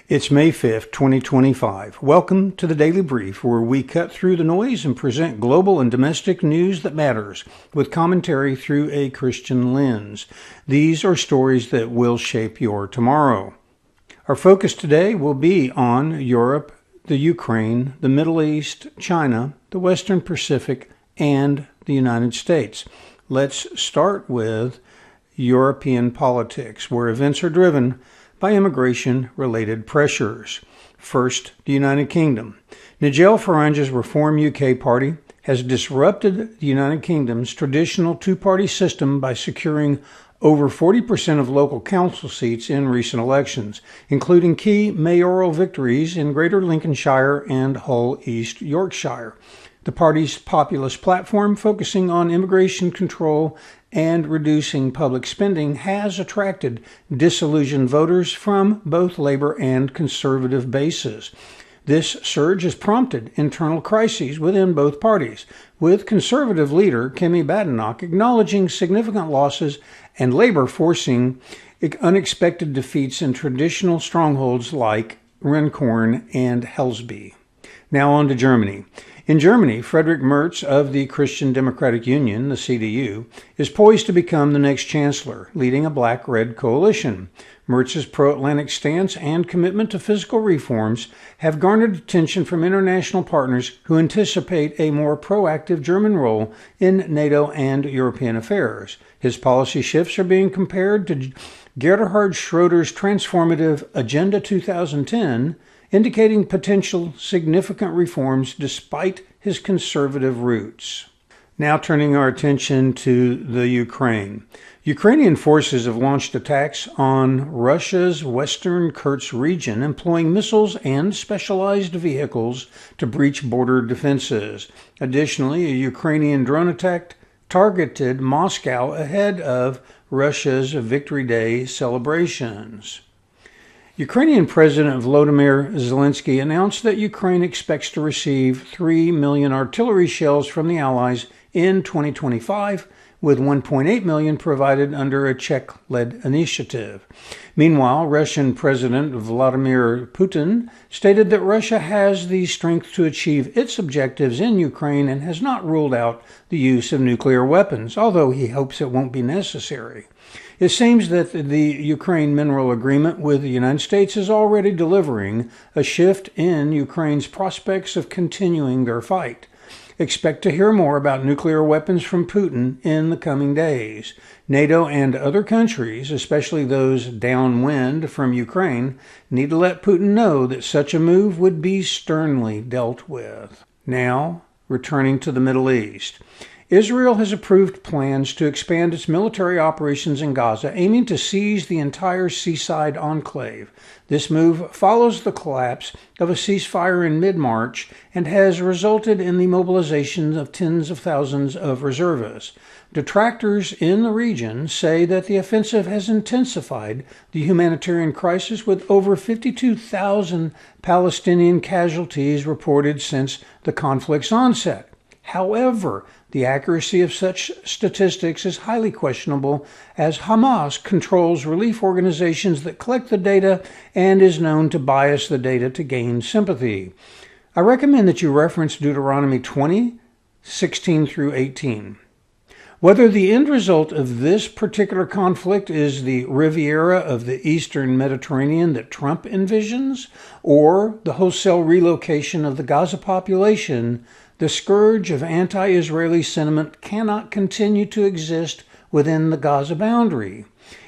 It's May 5th, 2025. Welcome to the Daily Brief, where we cut through the noise and present global and domestic news that matters, with commentary through a Christian lens. These are stories that will shape your tomorrow. Our focus today will be on Europe, the Ukraine, the Middle East, China, the Western Pacific, and the United States. Let's start with European politics, where events are driven by immigration-related pressures. First, the United Kingdom. Nigel Farage's Reform UK party has disrupted the United Kingdom's traditional two-party system by securing over 40% of local council seats in recent elections, including key mayoral victories in Greater Lincolnshire and Hull East Yorkshire. The party's populist platform, focusing on immigration control and reducing public spending, has attracted disillusioned voters from both Labour and Conservative bases. This surge has prompted internal crises within both parties, with Conservative leader Kemi Badenoch acknowledging significant losses and Labour forcing unexpected defeats in traditional strongholds like Runcorn and Helsby. Now on to Germany. In Germany, Friedrich Merz of the Christian Democratic Union, the CDU, is poised to become the next chancellor, leading a black-red coalition. Merz's pro-Atlantic stance and commitment to fiscal reforms have garnered attention from international partners who anticipate a more proactive German role in NATO and European affairs. His policy shifts are being compared to Gerhard Schroeder's transformative Agenda 2010, indicating potential significant reforms despite his conservative roots. Now turning our attention to the Ukraine. Ukrainian forces have launched attacks on Russia's western Kursk region, employing missiles and specialized vehicles to breach border defenses. Additionally, a Ukrainian drone attack targeted Moscow ahead of Russia's Victory Day celebrations. Ukrainian President Volodymyr Zelensky announced that Ukraine expects to receive 3 million artillery shells from the Allies in 2025, with 1.8 million provided under a Czech-led initiative. Meanwhile, Russian President Vladimir Putin stated that Russia has the strength to achieve its objectives in Ukraine and has not ruled out the use of nuclear weapons, although he hopes it won't be necessary. It seems that the Ukraine mineral agreement with the United States is already delivering a shift in Ukraine's prospects of continuing their fight. Expect to hear more about nuclear weapons from Putin in the coming days. NATO and other countries, especially those downwind from Ukraine, need to let Putin know that such a move would be sternly dealt with. Now, returning to the Middle East. Israel has approved plans to expand its military operations in Gaza, aiming to seize the entire seaside enclave. This move follows the collapse of a ceasefire in mid-March and has resulted in the mobilization of tens of thousands of reservists. Detractors in the region say that the offensive has intensified the humanitarian crisis, with over 52,000 Palestinian casualties reported since the conflict's onset. However, the accuracy of such statistics is highly questionable, as Hamas controls relief organizations that collect the data and is known to bias the data to gain sympathy. I recommend that you reference Deuteronomy 20:16 through 18. Whether the end result of this particular conflict is the Riviera of the Eastern Mediterranean that Trump envisions, or the wholesale relocation of the Gaza population, the scourge of anti-Israeli sentiment cannot continue to exist within the Gaza boundary.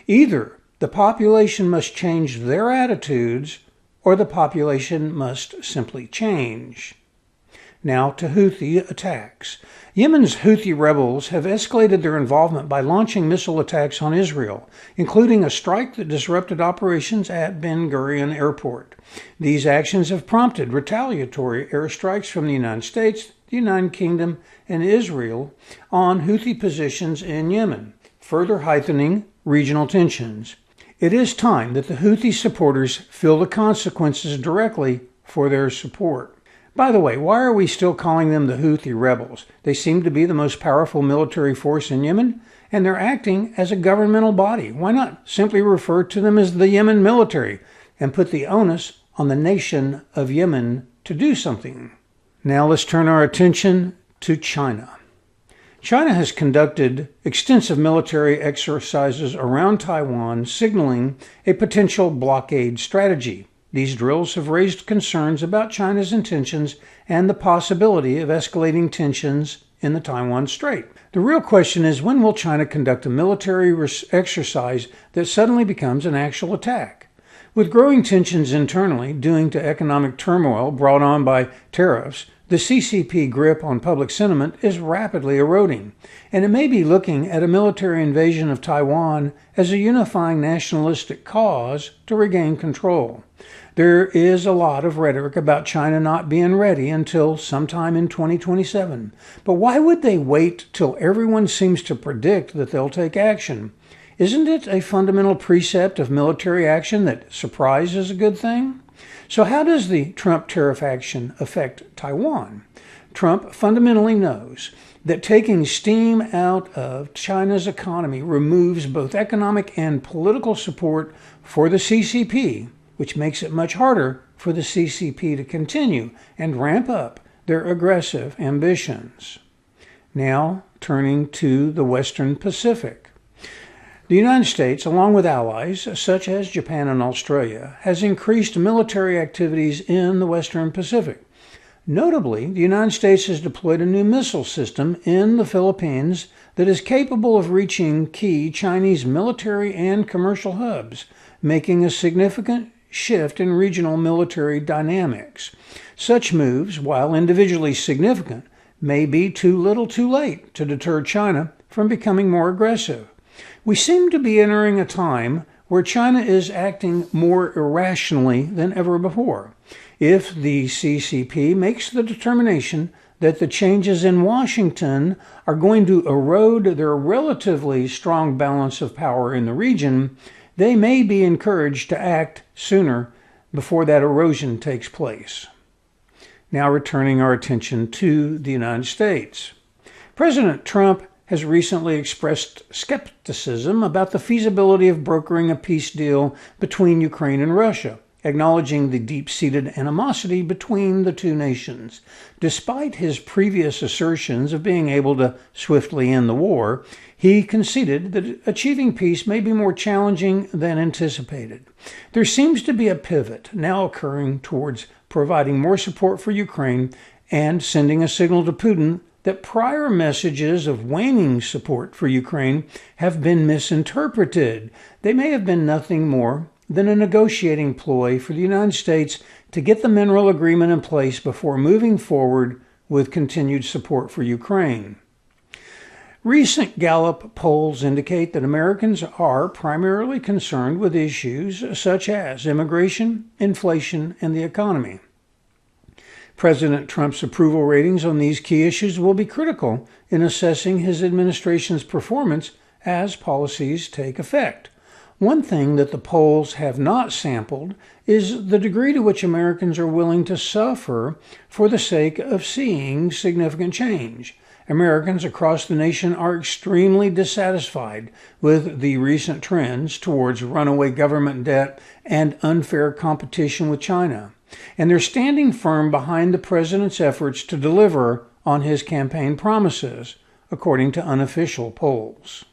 Either the population must change their attitudes, or the population must simply change. Now to Houthi attacks. Yemen's Houthi rebels have escalated their involvement by launching missile attacks on Israel, including a strike that disrupted operations at Ben Gurion Airport. These actions have prompted retaliatory airstrikes from the United States, the United Kingdom, and Israel on Houthi positions in Yemen, further heightening regional tensions. It is time that the Houthi supporters feel the consequences directly for their support. By the way, why are we still calling them the Houthi rebels? They seem to be the most powerful military force in Yemen, and they're acting as a governmental body. Why not simply refer to them as the Yemen military and put the onus on the nation of Yemen to do something. Now let's turn our attention to China. China has conducted extensive military exercises around Taiwan, signaling a potential blockade strategy. These drills have raised concerns about China's intentions and the possibility of escalating tensions in the Taiwan Strait. The real question is, when will China conduct a military exercise that suddenly becomes an actual attack? With growing tensions internally due to economic turmoil brought on by tariffs, the CCP grip on public sentiment is rapidly eroding, and it may be looking at a military invasion of Taiwan as a unifying nationalistic cause to regain control. There is a lot of rhetoric about China not being ready until sometime in 2027. But why would they wait till everyone seems to predict that they'll take action? Isn't it a fundamental precept of military action that surprise is a good thing? So how does the Trump tariff action affect Taiwan? Trump fundamentally knows that taking steam out of China's economy removes both economic and political support for the CCP, which makes it much harder for the CCP to continue and ramp up their aggressive ambitions. Now, turning to the Western Pacific. The United States, along with allies such as Japan and Australia, has increased military activities in the Western Pacific. Notably, the United States has deployed a new missile system in the Philippines that is capable of reaching key Chinese military and commercial hubs, making a significant shift in regional military dynamics. Such moves, while individually significant, may be too little too late to deter China from becoming more aggressive. We seem to be entering a time where China is acting more irrationally than ever before. If the CCP makes the determination that the changes in Washington are going to erode their relatively strong balance of power in the region, they may be encouraged to act sooner before that erosion takes place. Now returning our attention to the United States. President Trump has recently expressed skepticism about the feasibility of brokering a peace deal between Ukraine and Russia, acknowledging the deep-seated animosity between the two nations. Despite his previous assertions of being able to swiftly end the war, he conceded that achieving peace may be more challenging than anticipated. There seems to be a pivot now occurring towards providing more support for Ukraine and sending a signal to Putin that prior messages of waning support for Ukraine have been misinterpreted. They may have been nothing more than a negotiating ploy for the United States to get the mineral agreement in place before moving forward with continued support for Ukraine. Recent Gallup polls indicate that Americans are primarily concerned with issues such as immigration, inflation, and the economy. President Trump's approval ratings on these key issues will be critical in assessing his administration's performance as policies take effect. One thing that the polls have not sampled is the degree to which Americans are willing to suffer for the sake of seeing significant change. Americans across the nation are extremely dissatisfied with the recent trends towards runaway government debt and unfair competition with China, and they're standing firm behind the president's efforts to deliver on his campaign promises, according to unofficial polls.